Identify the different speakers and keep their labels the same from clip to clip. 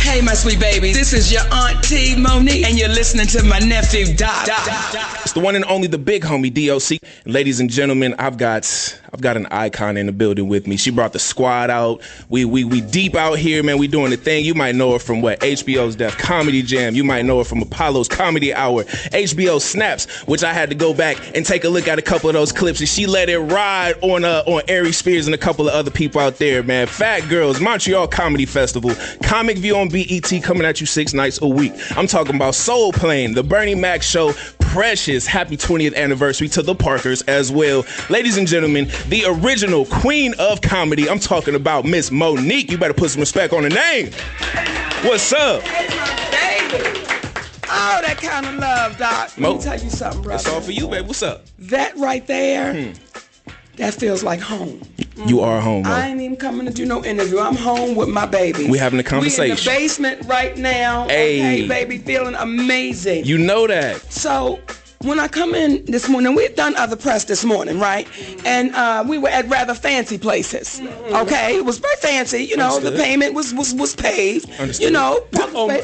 Speaker 1: Hey, my sweet baby, this is your auntie Monique, and you're listening to my nephew Doc.
Speaker 2: It's the one and only, the big homie DOC. Ladies and gentlemen, I've got an icon in the building with me. She brought the squad out. We deep out here, man. We doing the thing. You might know her from what? HBO's Def Comedy Jam. You might know her from Apollo's Comedy Hour, HBO Snaps, which I had to go back and take a look at a couple of those clips, and she let it ride on Ari Spears and a couple of other people out there, man. Fat Girls, Montreal Comedy Festival, Comic View on BET coming at you 6 nights a week. I'm talking about Soul Plane, the Bernie Mac Show, Precious. Happy 20th anniversary to the Parkers as well. Ladies and gentlemen, the original queen of comedy. I'm talking about Miss Monique. You better put some respect on the name. What's up?
Speaker 1: Hey, my baby. Oh, that kind of love, Doc. Let me tell you something, brother.
Speaker 2: That's all for you, babe. What's up?
Speaker 1: That right there, that feels like home.
Speaker 2: You are home, Mo.
Speaker 1: I ain't even coming to do no interview. I'm home with my baby.
Speaker 2: We having a conversation.
Speaker 1: We in the basement right now.
Speaker 2: Hey.
Speaker 1: Okay, baby, feeling amazing.
Speaker 2: You know that.
Speaker 1: So when I come in this morning, we've done other press this morning, right? And we were at rather fancy places. Okay, it was very fancy. You know,
Speaker 2: Understood.
Speaker 1: the payment was paid.
Speaker 2: Understood.
Speaker 1: You know,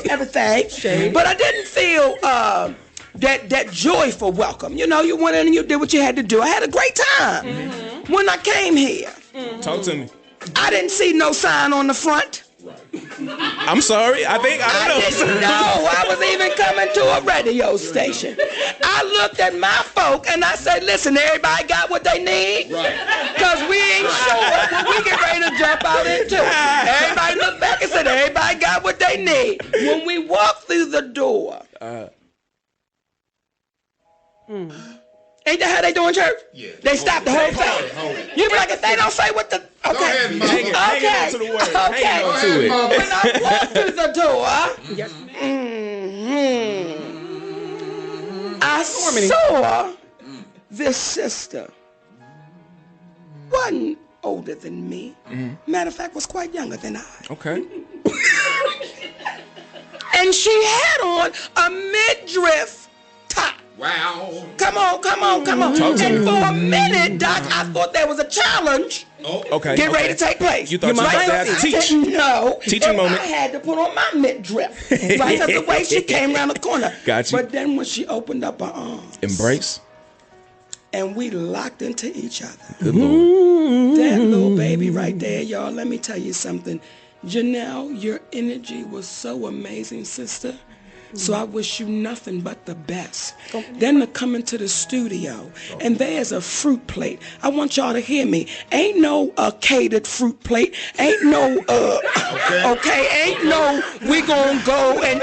Speaker 1: everything. But I didn't feel that joyful welcome. You know, you went in and you did what you had to do. I had a great time when I came here.
Speaker 2: Talk to me.
Speaker 1: I didn't see no sign on the front.
Speaker 2: I'm sorry. I don't know.
Speaker 1: Didn't know I was even coming to a radio station. I looked at my folk and I said, listen, everybody got what they need? Because we ain't sure what we get ready to jump out into. Everybody looked back and said, everybody got what they need. When we walked through the door, ain't that how they doing church? Yeah. They stop the whole thing. You be like, if they don't say what the... Okay.
Speaker 2: Hang on to the word.
Speaker 1: Okay.
Speaker 2: Hang on to it.
Speaker 1: When I walked through the door, I saw this sister. Wasn't older than me. Matter of fact, was quite younger than I.
Speaker 2: Okay.
Speaker 1: And she had on a midriff top.
Speaker 3: Wow.
Speaker 1: Come on.
Speaker 2: Talk to
Speaker 1: And
Speaker 2: me.
Speaker 1: for a minute, Doc, I thought there was a challenge.
Speaker 2: Okay.
Speaker 1: Get ready to take place.
Speaker 2: You thought you might have to teach.
Speaker 1: No.
Speaker 2: Teaching moment.
Speaker 1: I had to put on my midriff. Right up the way she came around the corner.
Speaker 2: Got you.
Speaker 1: But then when she opened up her arms.
Speaker 2: Embrace.
Speaker 1: And we locked into each other.
Speaker 2: Good Lord.
Speaker 1: That little baby right there, y'all, let me tell you something. Janelle, your energy was so amazing, sister. So I wish you nothing but the best. Then to come into the studio, and there's a fruit plate. I want y'all to hear me. Ain't no catered fruit plate. Ain't no, ain't no, we gonna go and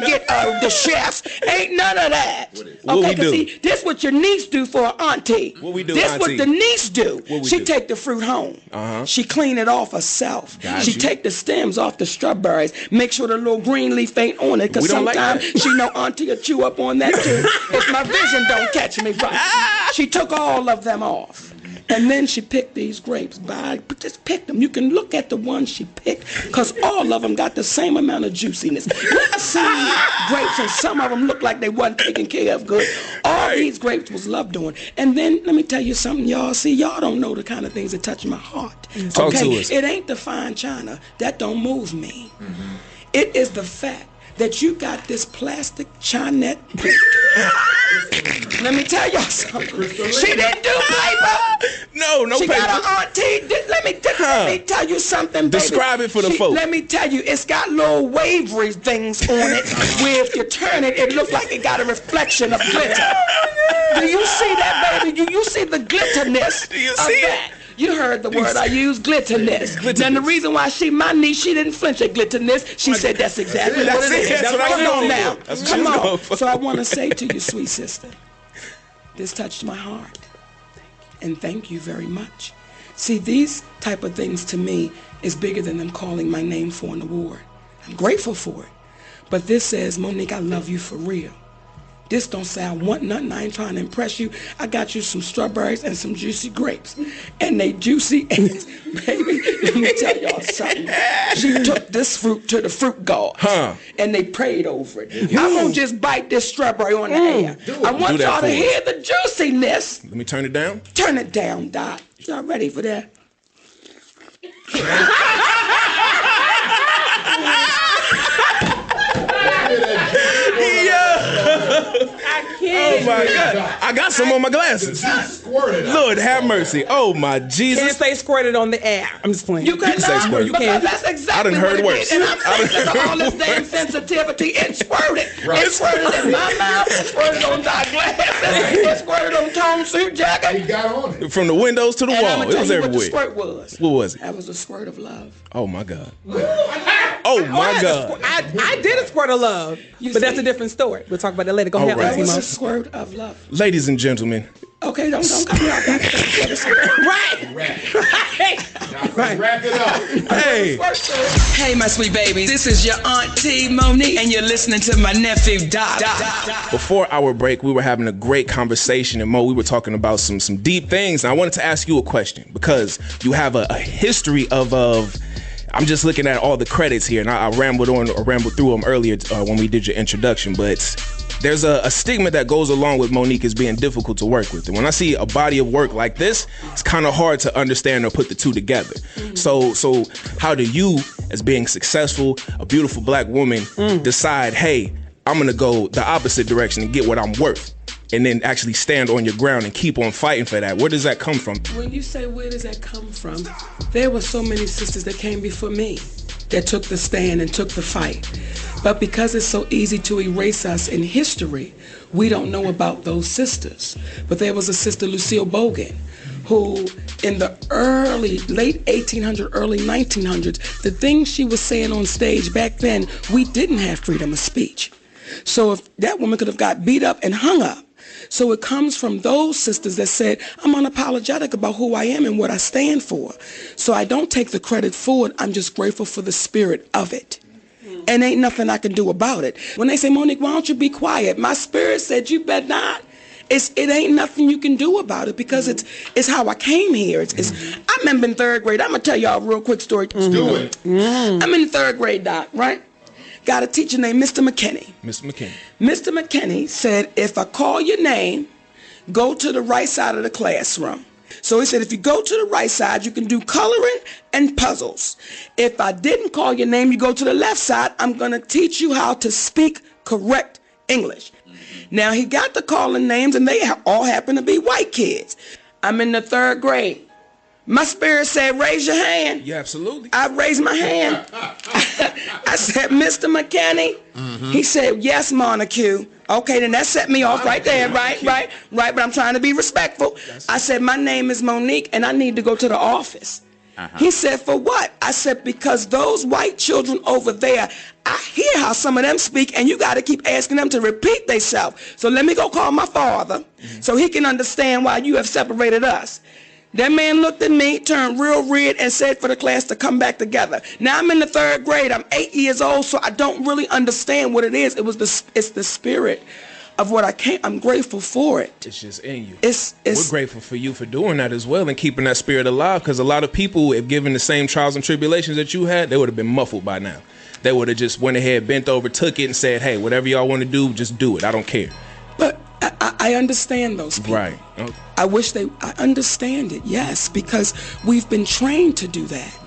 Speaker 1: get the chef. Ain't none of that.
Speaker 2: What we do?
Speaker 1: See, this what your niece do for an auntie.
Speaker 2: What we do,
Speaker 1: This
Speaker 2: auntie?
Speaker 1: what the niece do.
Speaker 2: What we
Speaker 1: She
Speaker 2: do?
Speaker 1: take the fruit home. She clean it off herself.
Speaker 2: Got
Speaker 1: She
Speaker 2: you.
Speaker 1: take the stems off the strawberries. Make sure the little green leaf ain't on it. Because
Speaker 2: We don't like
Speaker 1: sometimes
Speaker 2: that.
Speaker 1: she know auntie will chew up on that too. If my vision don't catch me right. She took all of them off. And then she picked these grapes. Just picked them. You can look at the ones she picked because all of them got the same amount of juiciness. You can see grapes and some of them look like they wasn't taken care of good. All these grapes was loved on. And then let me tell you something, y'all. See, y'all don't know the kind of things that touch my heart.
Speaker 2: Talk to us.
Speaker 1: It ain't the fine china. That don't move me. It is the fact that you got this plastic chinette. Let me tell y'all something. She didn't do paper.
Speaker 2: No
Speaker 1: She
Speaker 2: paper.
Speaker 1: got an auntie. Let me tell you something, baby.
Speaker 2: Describe it for the folks.
Speaker 1: Let me tell you, it's got little wavery things on it where if you turn it, it looks like it got a reflection of glitter. Do you see that, baby? Do you see the glitterness
Speaker 2: Do you
Speaker 1: of
Speaker 2: see
Speaker 1: that?
Speaker 2: it?
Speaker 1: You heard the word I used, glitterness. And the reason why my niece, she didn't flinch at glitterness. She said that's exactly what it is.
Speaker 2: That's what I was
Speaker 1: Come on
Speaker 2: going
Speaker 1: now.
Speaker 2: for. That's what
Speaker 1: Come
Speaker 2: she was
Speaker 1: on.
Speaker 2: going for.
Speaker 1: So I want to say to you, sweet sister, this touched my heart. And thank you very much. See, these type of things to me is bigger than them calling my name for an award. I'm grateful for it. But this says, Monique, I love you for real. This don't say I want nothing. I ain't trying to impress you. I got you some strawberries and some juicy grapes. And they juicy. And baby, let me tell y'all something. She took this fruit to the fruit gods. And they prayed over it. I'm going to just bite this strawberry on the air. I want y'all to hear the juiciness.
Speaker 2: Let me turn it down.
Speaker 1: Turn it down, Doc. Y'all ready for that?
Speaker 2: Oh my God. I got some on my glasses. Lord have mercy. Oh my Jesus.
Speaker 3: Can't say squirted on the air. I'm just playing.
Speaker 1: You can
Speaker 2: say squirted.
Speaker 1: You can. That's exactly
Speaker 2: I done heard
Speaker 1: what it
Speaker 2: worse.
Speaker 1: did. And I'm saying to all this damn sensitivity, it squirted. It squirted in my mouth. It squirted on Doc glasses. It squirted on Tom's suit jacket.
Speaker 4: He got on it.
Speaker 2: From the windows to the
Speaker 1: And I'm
Speaker 2: wall.
Speaker 1: gonna
Speaker 2: It
Speaker 1: tell
Speaker 2: was
Speaker 1: you
Speaker 2: everywhere.
Speaker 1: what the squirt was.
Speaker 2: What was it?
Speaker 1: That was a squirt of love.
Speaker 2: Oh my God. Oh my God.
Speaker 3: I did a squirt of love, but that's a different story. We'll talk about that later. Go ahead,
Speaker 1: That was
Speaker 3: Timo.
Speaker 1: a squirt of love.
Speaker 2: Ladies and gentlemen,
Speaker 1: Okay, don't cut me off.
Speaker 3: Right.
Speaker 4: Wrap it up.
Speaker 2: hey,
Speaker 5: Hey, my sweet babies, this is your auntie Monique, and you're listening to my nephew Doc.
Speaker 2: before our break, we were having a great conversation, and Mo, we were talking about some deep things. And I wanted to ask you a question because you have a history of I'm just looking at all the credits here, and I rambled through them earlier when we did your introduction, but there's a stigma that goes along with Monique as being difficult to work with. And when I see a body of work like this, it's kind of hard to understand or put the two together. So how do you, as being successful, a beautiful black woman, decide, hey, I'm gonna go the opposite direction and get what I'm worth? And then actually stand on your ground and keep on fighting for that. Where does that come from?
Speaker 1: When you say where does that come from, there were so many sisters that came before me that took the stand and took the fight. But because it's so easy to erase us in history, we don't know about those sisters. But there was a sister, Lucille Bogan, who in the late 1800s, early 1900s, the things she was saying on stage back then, we didn't have freedom of speech. So if that woman could have got beat up and hung up. So it comes from those sisters that said, I'm unapologetic about who I am and what I stand for. So I don't take the credit for it. I'm just grateful for the spirit of it. And ain't nothing I can do about it. When they say, Monique, why don't you be quiet? My spirit said, you bet not. It ain't nothing you can do about it because it's how I came here. I remember in third grade, I'm going to tell y'all a real quick story.
Speaker 4: Do it.
Speaker 1: I'm in third grade, Doc, right? Got a teacher named Mr. McKinney.
Speaker 2: Mr. McKinney.
Speaker 1: Mr. McKinney said, if I call your name, go to the right side of the classroom. So he said, if you go to the right side, you can do coloring and puzzles. If I didn't call your name, you go to the left side. I'm going to teach you how to speak correct English. Now, he got to calling names, and they all happen to be white kids. I'm in the third grade. My spirit said, raise your hand.
Speaker 2: Yeah, absolutely.
Speaker 1: I raised my hand. I said, Mr. McKinney. He said, yes, Montague. Okay, then that set me off right there, right, but I'm trying to be respectful. I said, my name is Monique, and I need to go to the office. He said, for what? I said, because those white children over there, I hear how some of them speak, and you got to keep asking them to repeat themselves. So let me go call my father so he can understand why you have separated us. That man looked at me, turned real red, and said for the class to come back together. Now I'm in the third grade. I'm 8 years old, so I don't really understand what it is. It's the spirit of what I'm grateful for it.
Speaker 2: It's just in you.
Speaker 1: We're
Speaker 2: grateful for you for doing that as well and keeping that spirit alive, because a lot of people, if given the same trials and tribulations that you had, they would have been muffled by now. They would have just went ahead, bent over, took it, and said, hey, whatever y'all want to do, just do it. I don't care.
Speaker 1: But I understand those people.
Speaker 2: Right. Okay.
Speaker 1: I understand it, yes, because we've been trained to do that.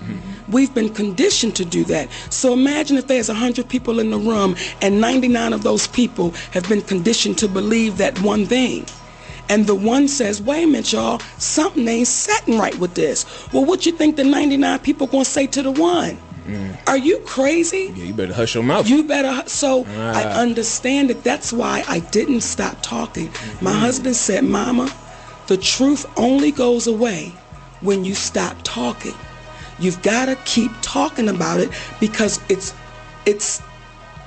Speaker 1: We've been conditioned to do that. So imagine if there's 100 people in the room and 99 of those people have been conditioned to believe that one thing. And the one says, wait a minute, y'all, something ain't setting right with this. Well, what you think the 99 people gonna say to the one? Are you crazy?
Speaker 2: Yeah, you better hush your mouth.
Speaker 1: You better. So I understand it. That's why I didn't stop talking. My husband said, Mama, the truth only goes away when you stop talking. You've got to keep talking about it because it's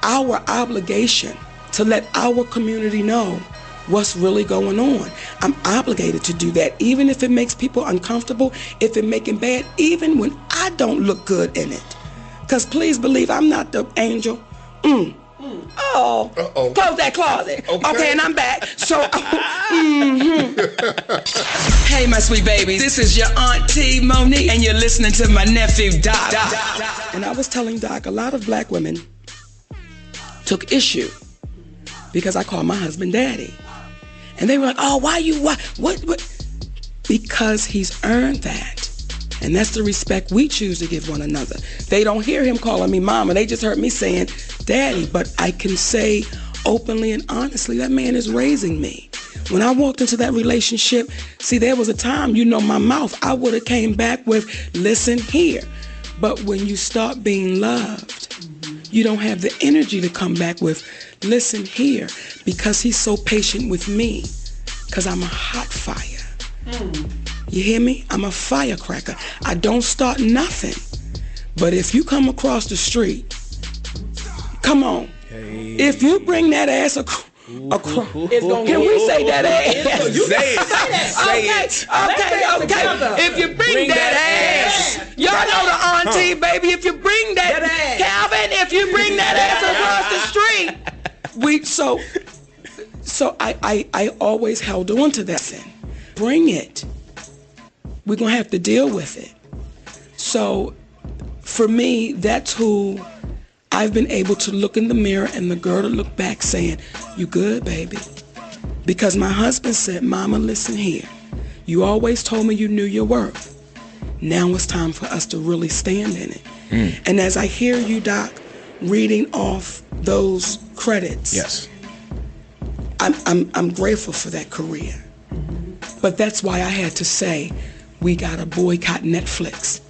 Speaker 1: our obligation to let our community know what's really going on. I'm obligated to do that, even if it makes people uncomfortable, if it makes it bad, even when I don't look good in it. Because please believe I'm not the angel. Oh, close that closet. Okay, and I'm back. So,
Speaker 5: Hey, my sweet babies, this is your auntie Monique, and you're listening to my nephew Doc.
Speaker 1: And I was telling Doc, a lot of black women took issue because I called my husband daddy. And they were like, oh, what? Because he's earned that. And that's the respect we choose to give one another. They don't hear him calling me mama. They just heard me saying daddy. But I can say openly and honestly, that man is raising me. When I walked into that relationship, see, there was a time, my mouth, I would have came back with, listen here. But when you start being loved, you don't have the energy to come back with, listen here, because he's so patient with me, because I'm a hot fire. You hear me? I'm a firecracker. I don't start nothing. But if you come across the street, come on. Hey. If you bring that ass across, can we say that ass?
Speaker 2: You say it.
Speaker 1: Okay. If you bring that ass, y'all know the auntie, baby. If you bring that ass, Calvin, if you bring that ass across the street, so I always held on to that thing. Bring it. We're gonna have to deal with it. So, for me, that's who I've been able to look in the mirror and the girl to look back saying, you good, baby? Because my husband said, Mama, listen here. You always told me you knew your worth. Now it's time for us to really stand in it. And as I hear you, Doc, reading off those credits,
Speaker 2: yes,
Speaker 1: I'm grateful for that career. But that's why I had to say, we gotta boycott Netflix.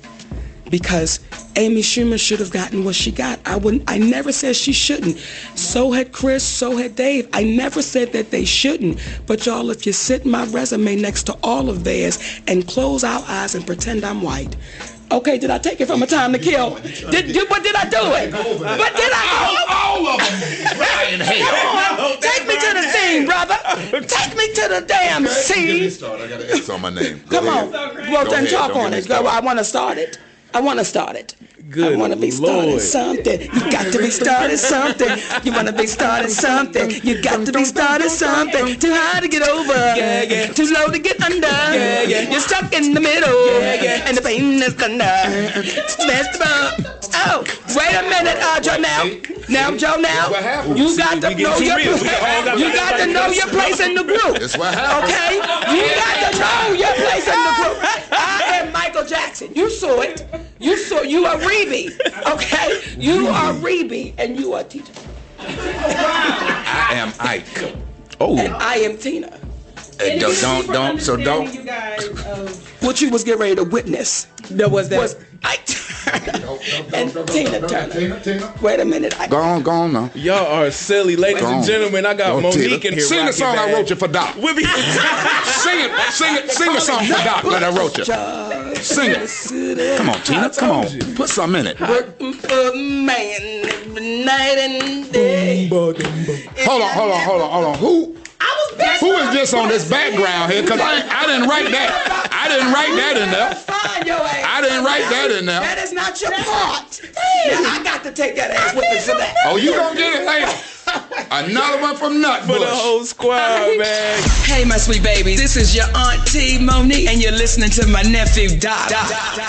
Speaker 1: Because Amy Schumer should have gotten what she got. I never said she shouldn't. So had Chris, so had Dave. I never said that they shouldn't. But y'all, if you sit my resume next to all of theirs and close our eyes and pretend I'm white. Okay, did I take it from A Time to Kill? But did I do it? But did I?
Speaker 4: All of them. Right in hell.
Speaker 1: Take me to the scene, brother. Take me to the damn scene.
Speaker 4: I got an X on my name.
Speaker 1: Come on. Well, then talk on it. I want to start it.
Speaker 2: Good
Speaker 1: I want to be starting something. You got to be starting something. You want to be starting something. You got to be starting something. Too high to get over. Too low to get under. You're stuck in the middle. And the pain is thunder. Smash the bump. Oh, wait a minute, Joe. Joe. You got to know your place. You got to know your place in the group.
Speaker 4: That's what happened.
Speaker 1: Okay, you got to know your place in the group. I am Michael Jackson. You saw it. You are Rebe. Okay, you are Rebe, and you are Tita.
Speaker 4: I am Ike.
Speaker 2: Oh.
Speaker 1: And I am Tina.
Speaker 4: Don't.
Speaker 3: You guys of
Speaker 1: What you was getting ready to witness
Speaker 3: there was that.
Speaker 1: was Ike Turner and Tina Turner. Wait a minute.
Speaker 4: Go on now.
Speaker 2: Y'all are silly. Ladies and gentlemen, I got Monique in here.
Speaker 4: Sing the song I wrote you for Doc.
Speaker 2: We'll be
Speaker 4: Sing a song for Doc that I wrote you. Sing it. Come on, Tina. Come on. Put something in it.
Speaker 1: Working for man every night and day.
Speaker 4: Hold on. Who is this on this background here? Because I didn't write that. I didn't write that in there.
Speaker 1: Find your ass.
Speaker 4: I didn't write that in there.
Speaker 1: That is not your part. Now, I got to take that ass with me for that.
Speaker 4: Oh, you gonna get it later. Another one from Nutbush.
Speaker 2: for the whole squad, man.
Speaker 5: Hey, my sweet baby, this is your auntie Monique, and you're listening to my nephew Doc.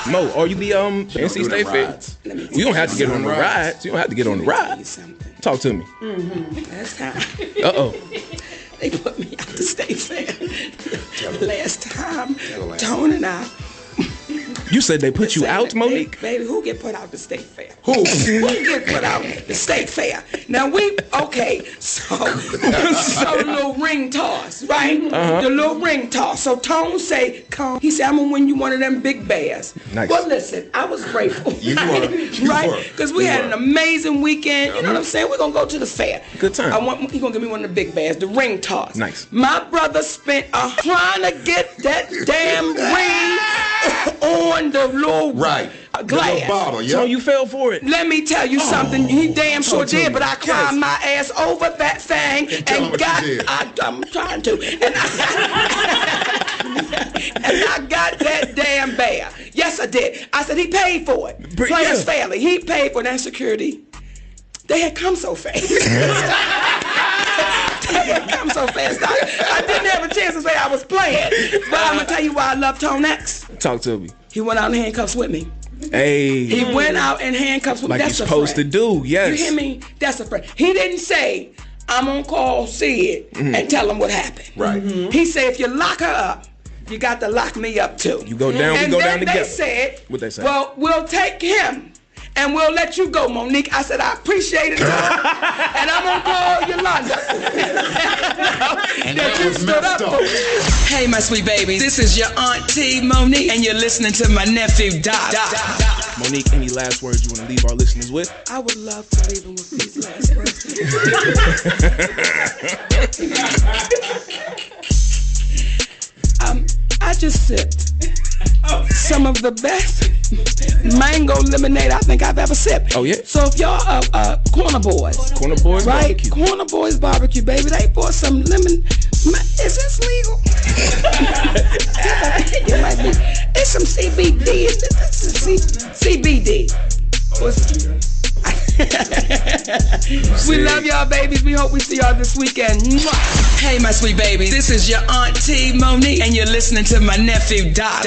Speaker 2: Mo, are you the NC State Fit? You don't have to get on the rides. You don't have to get on the ride. Talk to me.
Speaker 1: Last time.
Speaker 2: Uh-oh.
Speaker 1: They put me out the state fair. Last time, Tone and I.
Speaker 2: You said they put you out, Monique?
Speaker 1: Baby, who get put out the state fair?
Speaker 4: Who?
Speaker 1: Who get put out the state fair? Now so the little ring toss, right? The little ring toss. So Tone say, come. He said, I'm gonna win you one of them big bears.
Speaker 2: Nice.
Speaker 1: Well, listen, I was grateful.
Speaker 4: You were.
Speaker 1: Right? Because we had an amazing weekend. You know what I'm saying? We're gonna go to the fair.
Speaker 2: Good time.
Speaker 1: He's gonna give me one of the big bears, the ring toss.
Speaker 2: Nice.
Speaker 1: My brother spent trying to get that damn ring on the little glass.
Speaker 4: The little bottle, yeah.
Speaker 2: So you fell for it.
Speaker 1: Let me tell you something. He damn sure did, but I climbed my ass over that thing and got. I'm trying to, and I got that damn bear. Yes, I did. I said he paid for it. Players fairly. He paid for that security. They had come so fast. I'm so fast. I didn't have a chance to say I was playing. But I'm going to tell you why I love Tone X.
Speaker 2: Talk to me.
Speaker 1: He went out in handcuffs with me.
Speaker 2: Hey.
Speaker 1: He went out in handcuffs with me.
Speaker 2: Like
Speaker 1: That's
Speaker 2: you're
Speaker 1: a
Speaker 2: supposed
Speaker 1: friend.
Speaker 2: to do, yes.
Speaker 1: You hear me? That's a friend. He didn't say, I'm going to call Sid and tell him what happened.
Speaker 4: Right.
Speaker 1: He said, if you lock her up, you got to lock me up too.
Speaker 2: You go down,
Speaker 1: and
Speaker 2: we go
Speaker 1: then
Speaker 2: down together.
Speaker 1: they said,
Speaker 2: What they say?
Speaker 1: well, we'll take him and we'll let you go, Monique. I said, I appreciate it, and I'm going to call Yolanda.
Speaker 4: And that was messed up.
Speaker 5: Hey, my sweet babies, this is your auntie Monique, and you're listening to my nephew Doc.
Speaker 2: Monique, any last words you want to leave our listeners with?
Speaker 1: I would love to leave them with these last words. I just sipped some of the best mango lemonade I think I've ever sipped.
Speaker 2: Oh, yeah?
Speaker 1: So if y'all Corner Boys.
Speaker 2: Corner Boys
Speaker 1: right?
Speaker 2: Barbecue.
Speaker 1: Corner Boys Barbecue, baby. They bought some lemon. Is this legal? It might be. It's some CBD. CBD. We love y'all, babies. We hope we see y'all this weekend.
Speaker 5: Hey, my sweet babies, this is your auntie Monique, and you're listening to my nephew Doc.